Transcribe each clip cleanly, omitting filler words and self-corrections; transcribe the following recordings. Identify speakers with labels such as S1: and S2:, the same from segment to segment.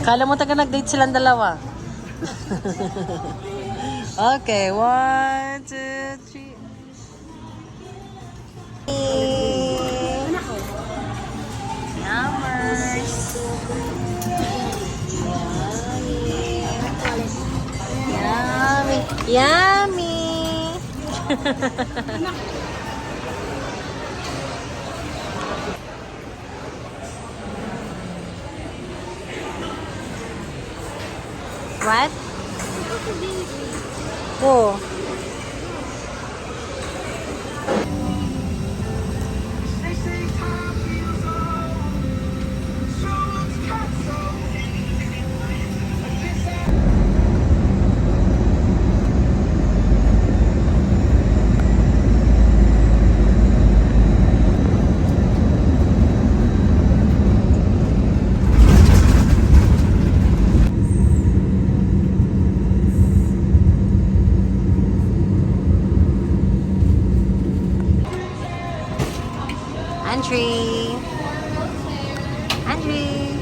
S1: Kala mo taga nag-date silang dalawa. Okay, 1, 2, 3. Yummers. Yummy. Yummy. What? Oh. Andrew. Andrew.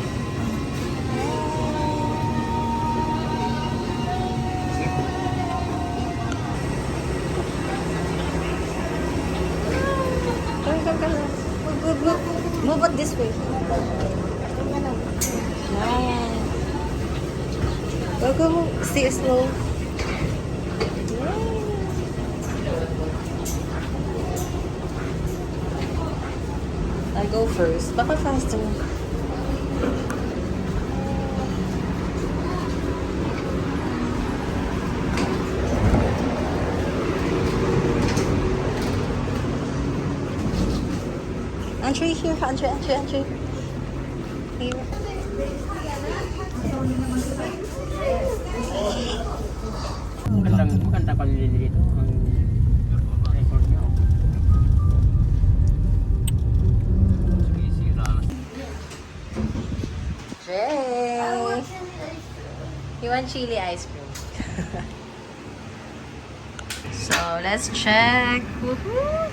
S1: Come. Move it this way. Go. Stay slow. I'll go first. Baka faster. Entry here. Entry. Here.
S2: Maganda pala dito ang record niya.
S1: Jay! You want chili ice cream? So, let's check. Woohoo!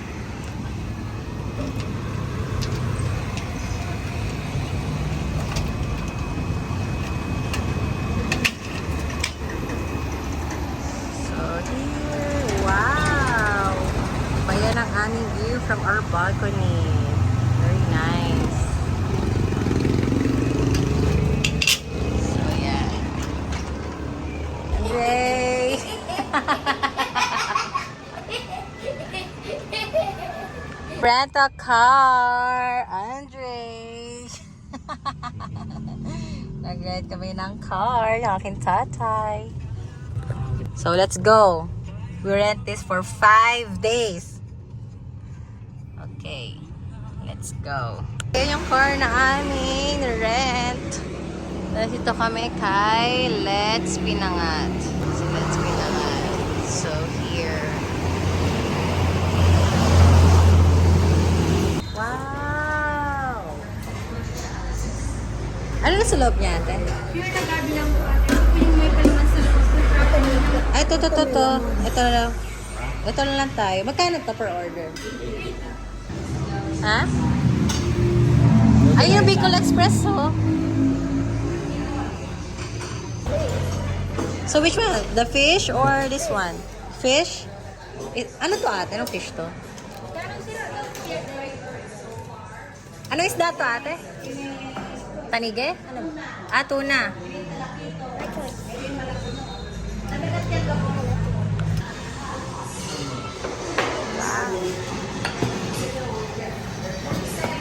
S1: So, here. Wow! Bayan ang aming view from our balcony. Very nice. Yay! Rent a car! Andre! Nag-rent kami ng car ng aking tatay. So, let's go. We rent this for 5 days. Okay. Let's go. Ayan yung car na aming rent. Dito kami kay Let's Pinangat. So, here. Wow! Ano na sa loob niya, ate?
S3: Pure na gabi lang po ate. Yung may paliman sa loob.
S1: Ay, ito. Ito na lang tayo. Magkano to per order? Ha? Ay, yung Bicol Express, oh. So, which one? The fish or this one? Fish? Ano to ate? Anong fish to? Ano isda to ate? Tanige? Ano? Ah, tuna. Wow.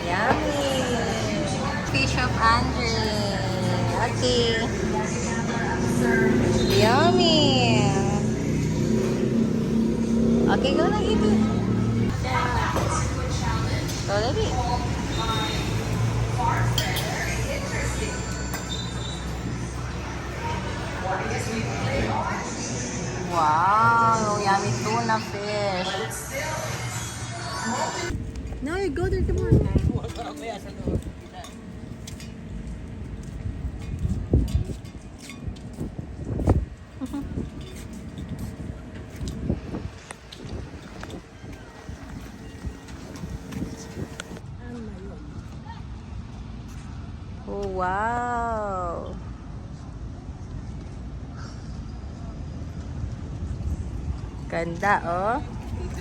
S1: Yummy. Fish of Andre. Okay. Yummy. Okay, go na eat it. Go let it. Wow, yummy tuna fish.
S3: No, you go there tomorrow.
S1: Oh, wow. Ganda, oh.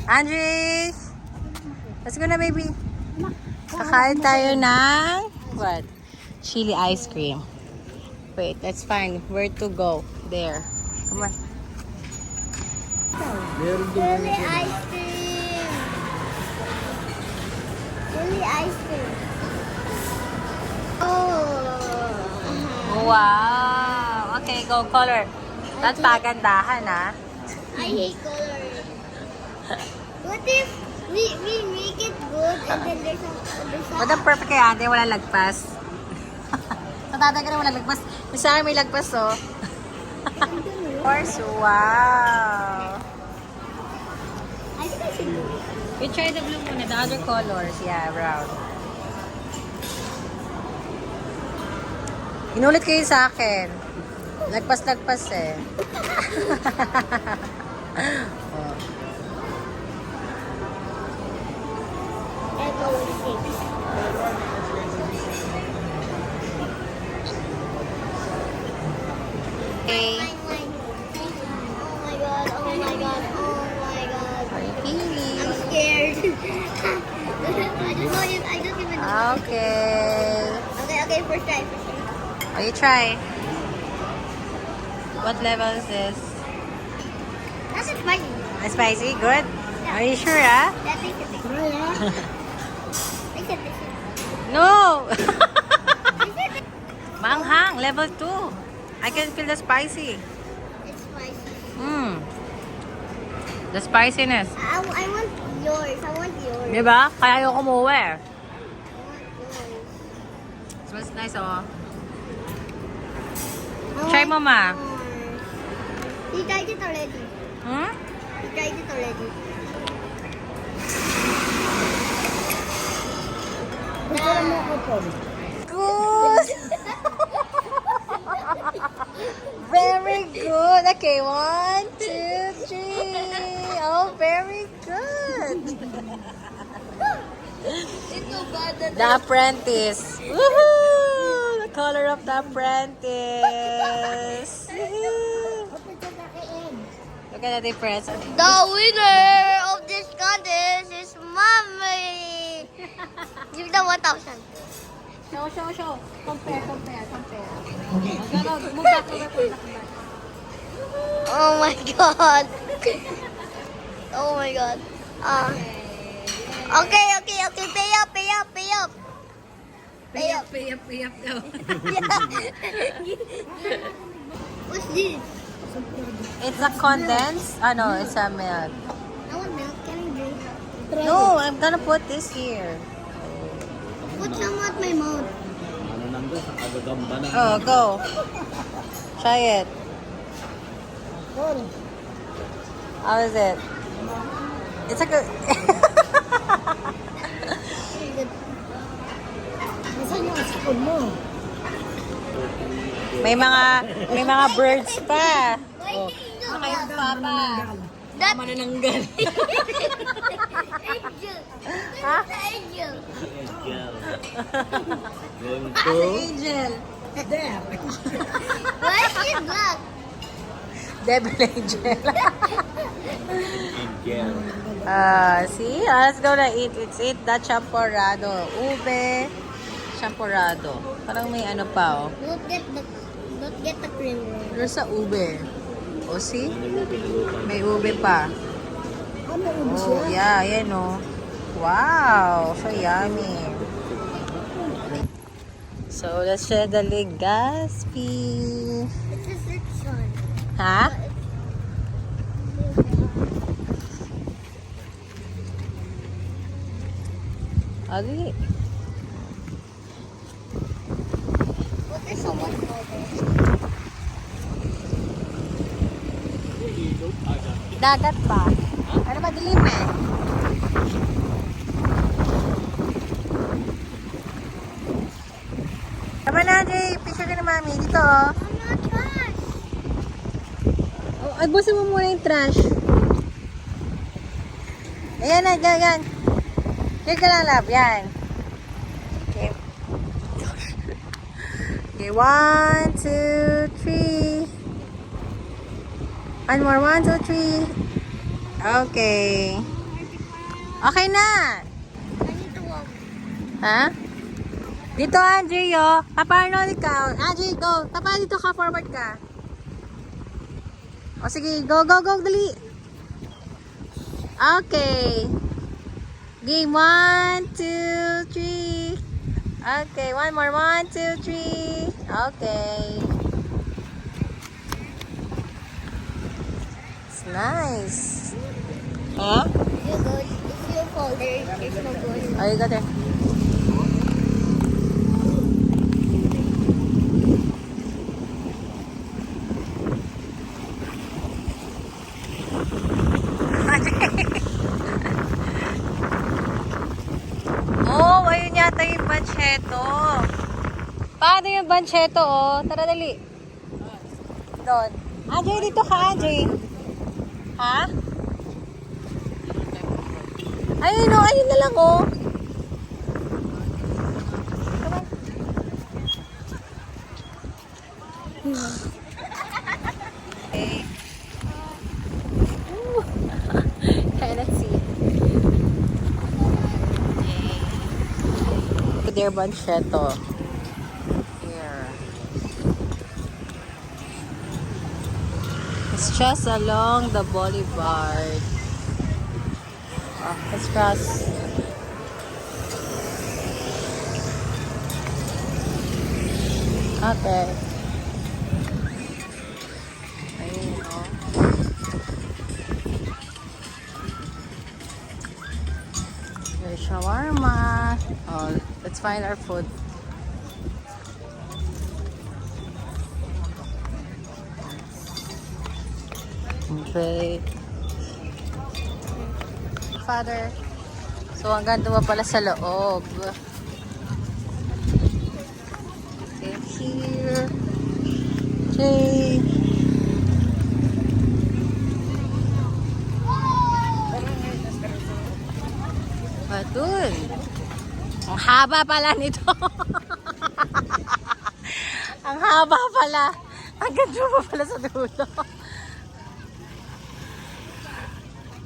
S1: Andre! Let's go na, baby. Kakain tayo ng what? Chili ice cream. Wait, that's fine. Where to go? There. Come on.
S4: Chili ice cream. Chili ice cream. Oh.
S1: Wow! Okay, go color. That's pagandahan, ah.
S4: I hate coloring. What if we make it good and then there's some
S1: What the perfect kay ate, wala lagpas. Sa tatay ka na wala lagpas. Yung sa akin may lagpas, oh. Of course, wow.
S4: I think I should do it.
S1: You try the blue muna, the other colors. Yeah, brown. Inulit kayo sa akin. Lagpas-lagpas eh. Oh.
S4: I go with six.
S1: Okay.
S4: Mine. Oh my god, oh my god, oh my god.
S1: How are you feeling?
S4: I'm scared. I don't even know.
S1: Okay.
S4: Okay, first try.
S1: Oh, you try. What level is this?
S4: That's a spicy.
S1: Spicy? Good? Are you sure, ah?
S4: That makes it big. Makes it big.
S1: No!
S4: Makes it big.
S1: Manghang, level 2. I can feel the spicy.
S4: It's spicy.
S1: The spiciness.
S4: I want yours. I want yours.
S1: Diba? Kaya ayoko umuwi.
S4: I want yours.
S1: Smells nice, oh.
S4: I
S1: Try
S4: want
S1: mo, ma.
S4: yours. He tried it already.
S1: Hmm?
S4: He tried it already.
S1: Good! Very good. Okay, 1, 2, 3. Oh, very good. The Apprentice. Woohoo! The color of The Apprentice. Woohoo! Look at the difference.
S4: The winner of this contest is Mommy. Give the 1,000.
S3: Show. Compare. Move back.
S4: Oh my god. Oh my god. Okay. Pay up.
S3: Pay up daw.
S4: What's this?
S1: It's a condensed. Ano, it's a milk.
S4: I want milk. Can I drink?
S1: No, I'm gonna put this here.
S4: Put some at my mouth.
S2: Ano nandun sa kagagamba na.
S1: Oh, go. Try it. How is it? It's a good. May mga birds pa. Oh. Ano yung papa?
S4: That
S1: Manananggal.
S4: angel.
S1: Ha?
S4: The angel.
S2: Going
S1: Si
S2: to...
S1: Angel.
S4: Why is it black?
S1: Devil Angel.
S2: Angel.
S1: See? Let's go na eat. Let's eat the champorado. Ube. Champorado. Parang may ano pa, oh.
S4: Don't get the cream roll.
S1: Pero sa ube. O, see? May ube pa. Oh, yeah. Yan, oh. Wow. So yummy. So, let's try the Legazpi.
S4: It's a rich one.
S1: Ha? Ugly.
S4: What is so much
S1: Dagat pa. Ano ba dilim eh? Tama na, Jay. Picture ka na, mami. Dito, oh.
S4: I'm not trash.
S1: Oh, agbusin mo muna yung trash. Ayan na, yan. Here ka lang, love. Yan. Okay. Okay, 1, 2, 3. One more. 1, 2, 3. Okay. Okay na.
S4: I need to walk.
S1: Ha? Dito, Andre, oh. Papa Arnold, ikaw. Andre, go. Papa, dito ka. Forward ka. O, sige. Go, go, go. Dali. Okay. Game 1, 2, 3. Okay, one more. 1, 2, 3. Okay. It's nice. Huh?
S4: If you fall there, it's no good.
S1: Oh, you got it. Oh, ayun yata yung bancheto. Paano yung bancheto, oh? Tara, dali. Doon. Ajay, dito ka, Ajay. Ha? Ayun, oh. Ayun na lang, oh. Okay. Cannot see. Their bancheto. Here. It's just along the boulevard. Oh, let's cross. Okay. Ayun, oh. There's shawarma. Oh, let's find our food. Okay. Father. So, hanggang doon pala sa loob. Okay, here. Okay. Dun. Ang haba pala nito. Ang haba pala. Ang ganda pa pala sa dulo.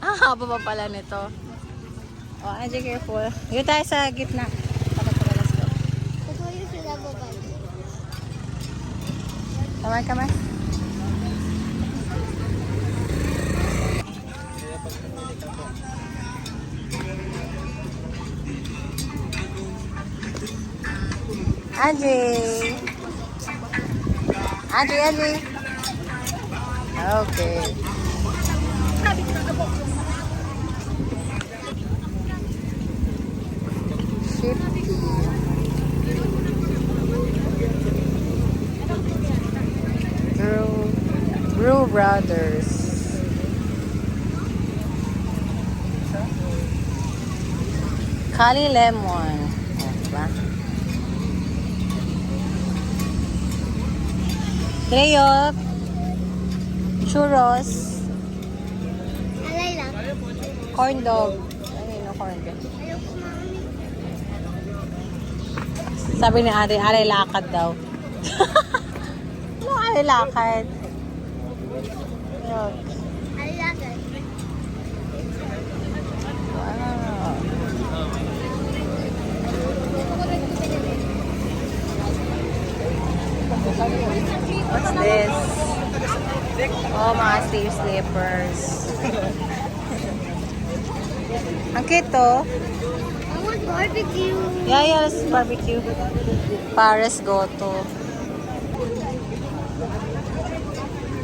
S1: Ang haba pa pala nito. Oh, Angie, careful. Dito tayo sa gitna. Dapat pala sa loob.
S4: That's why you should have a bike.
S1: Come on, come on. Angie. Angie, Angie. Okay. Brew Brothers. Kali Lemon. Oh, diba? Treyot. Churros.
S4: Alay lang.
S1: Corn dog. Ay, no corn dog.
S4: Ayoko, mami.
S1: Sabi ni Ari, Ari lakad daw. No, Ari lakad. Yun.
S4: Alay lang.
S1: Wow. What's this? Oh, mga Steve slippers. Ang cute to.
S4: I want barbecue.
S1: Yeah, yeah, let's barbecue. Pares Goto.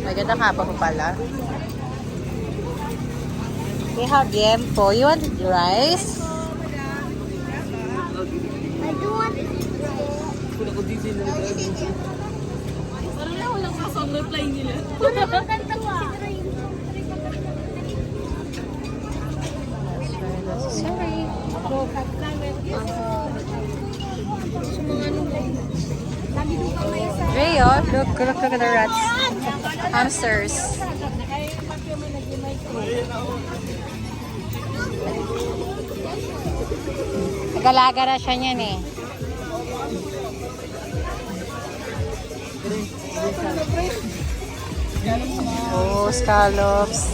S1: May ganda ka pa pala. We have yempo. You want rice?
S4: I do want
S1: Sorry. Ray, oh, look at the rats. Hamsters. Nagalaga na siya niyan eh. Oh, scallops.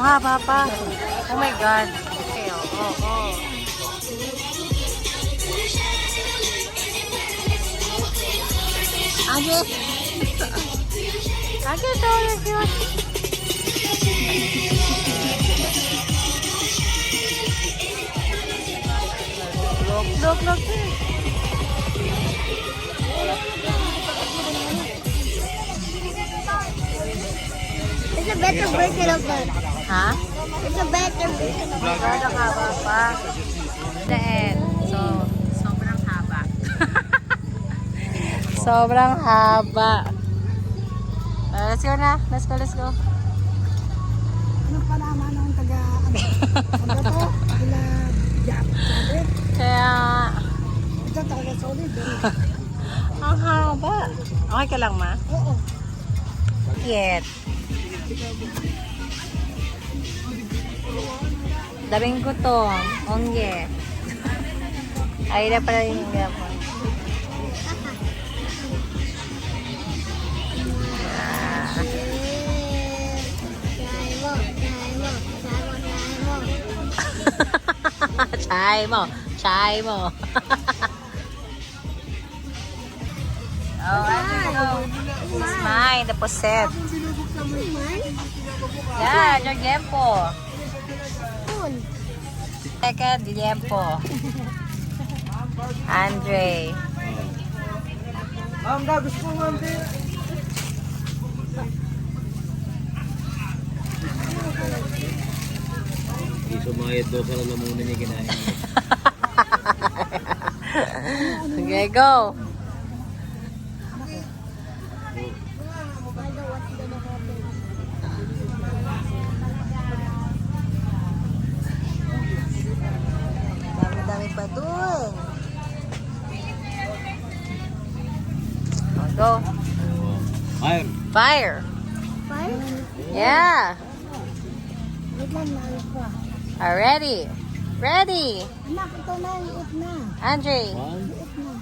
S1: haba pa. Oh my God. Okay, oh. Andre! Andre, so cute. Look.
S4: It's a better version of that.
S1: Ha?
S4: It's a better version of that.
S1: Sobrang haba pa. The end. So, sobrang haba. Sobrang haba. Let's go na. Let's go.
S3: Ano pa naman ang taga, ano to? Sila, Jap, sabi.
S1: Kaya,
S3: Ito taga solid.
S1: ang haba. Okay ka lang, ma?
S3: Oo.
S1: Cute. Daming gutom. Ongye. Ay, na pala yung gapon. Try mo. Oh, it's mine, the poset. Yeah, your tiempo. Second, tiempo. Andre.
S2: Ma'am, gusto mo, ma'am. Sumayad daw sa lalamunan niya kinain.
S1: Okay, go. Dami pa dun. Go.
S2: Fire.
S1: Fire.
S4: Fire?
S1: Yeah.
S4: Wait lang, nalit pa.
S1: Ready.
S3: Anak, ito na, liit na.
S1: Andre.
S2: One.
S3: Liit na.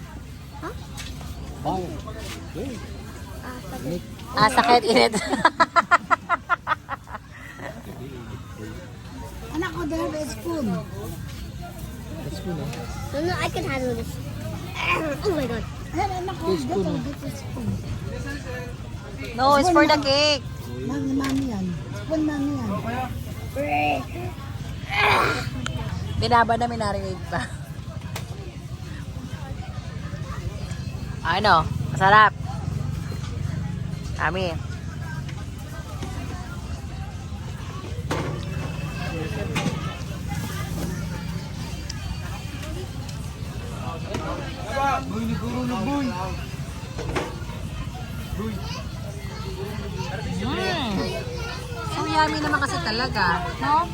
S2: Fire.
S1: Sakit init.
S3: Anak ko, they have a spoon.
S4: No, I can handle this. Oh my god.
S3: Ayan, anak ko, get a spoon.
S1: No, it's for the cake.
S3: Mami yan. Spoon mami yan.
S1: Binaba na minarinig pa. Ano? Masarap. Kami.
S2: Boy, ni Kuro na boy.
S1: So yummy naman kasi talaga, no?